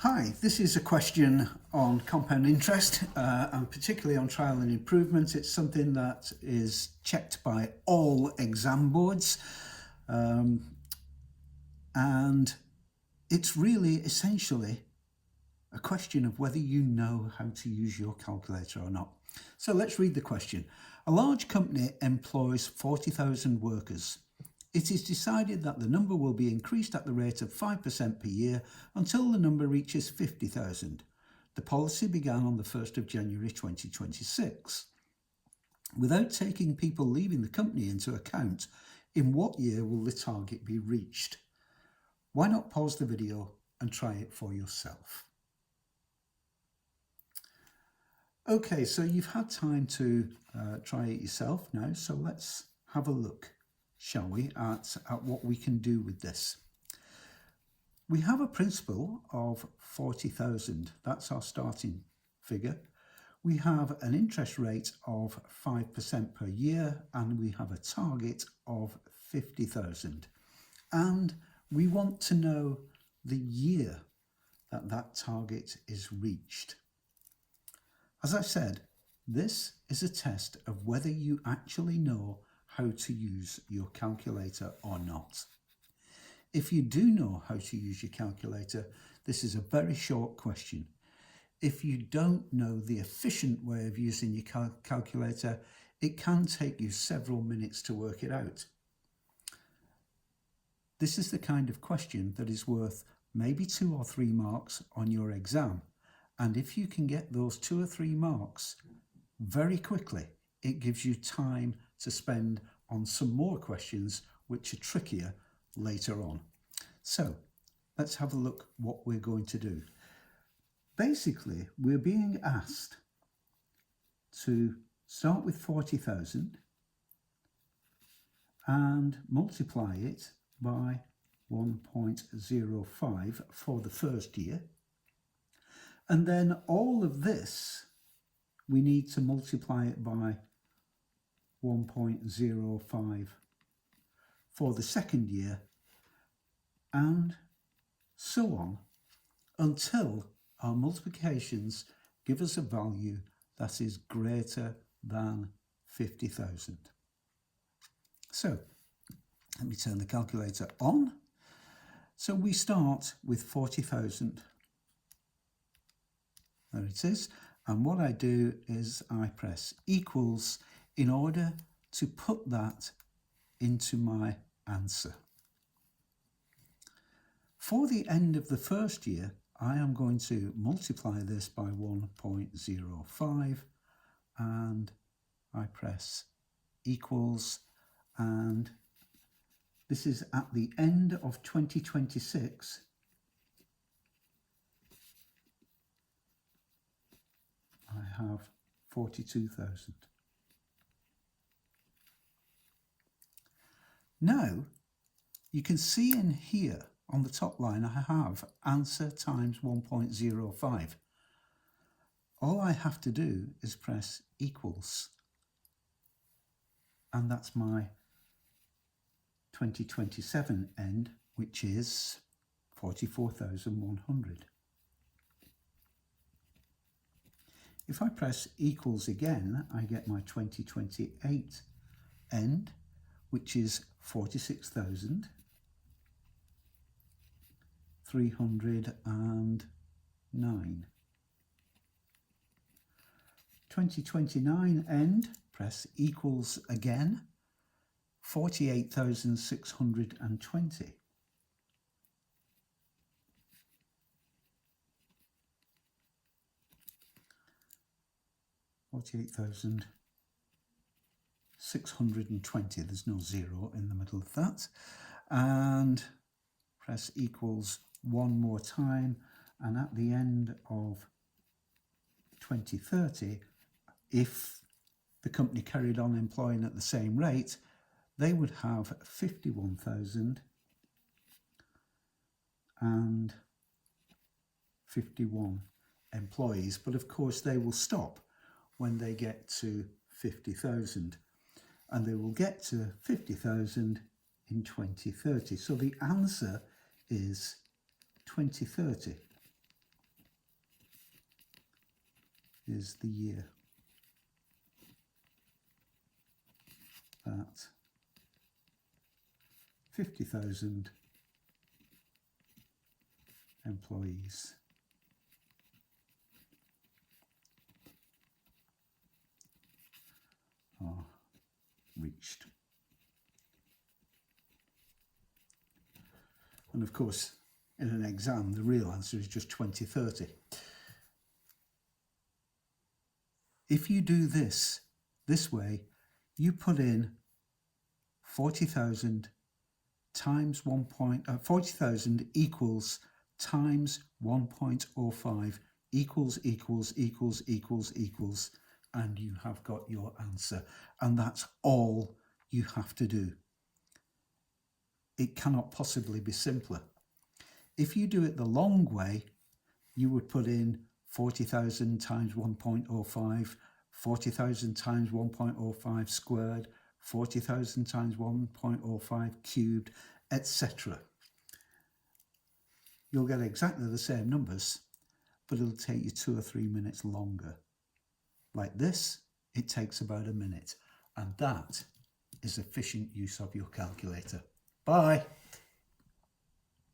Hi, this is a question on compound interest and particularly on trial and improvement. It's something that is checked by all exam boards and it's really essentially a question of whether you know how to use your calculator or not. So let's read the question. A large company employs 40,000 workers. It is decided that the number will be increased at the rate of 5% per year until the number reaches 50,000. The policy began on the 1st of January 2026. Without taking people leaving the company into account, in what year will the target be reached? Why not pause the video and try it for yourself? Okay, so you've had time to try it yourself now, so let's have a look, shall we, at what we can do with this. We have a principal of 40,000, that's our starting figure. We have an interest rate of 5% per year and we have a target of 50,000. And we want to know the year that that target is reached. As I said, this is a test of whether you actually know how to use your calculator or not. If you do know how to use your calculator, this is a very short question. If you don't know the efficient way of using your calculator, it can take you several minutes to work it out. This is the kind of question that is worth maybe 2 or 3 marks on your exam. And if you can get those 2 or 3 marks very quickly, it gives you time to spend on some more questions which are trickier later on. So let's have a look what we're going to do. Basically, we're being asked to start with 40,000 and multiply it by 1.05 for the first year. And then all of this, we need to multiply it by 1.05 for the second year, and so on until our multiplications give us a value that is greater than 50,000. So let me turn the calculator on. So we start with 40,000. There it is. And what I do is I press equals in order to put that into my answer. For the end of the first year, I am going to multiply this by 1.05 and I press equals, and this is at the end of 2026. I have 42,000. Now, you can see in here on the top line, I have answer times 1.05. All I have to do is press equals, and that's my 2027 end, which is 44,100. If I press equals again, I get my 2028 end, which is 46,309. 2029 end, press equals again, 48,620. 48,620, there's no zero in the middle of that. And press equals one more time. And at the end of 2030, if the company carried on employing at the same rate, they would have 51,051 employees. But of course, they will stop when they get to 50,000, and they will get to 50,000 in 2030. So the answer is 2030. is the year that 50,000 employees are reached. And of course, in an exam, the real answer is just 2030. If you do this way, you put in 40,000 times 40,000 equals times 1.05 equals, and you have got your answer. And that's all you have to do. It cannot possibly be simpler. If you do it the long way, you would put in 40,000 times 1.05, 40,000 times 1.05 squared, 40,000 times 1.05 cubed, etc. You'll get exactly the same numbers, but it'll take you 2 or 3 minutes longer. Like this, it takes about a minute, and that is efficient use of your calculator. Bye.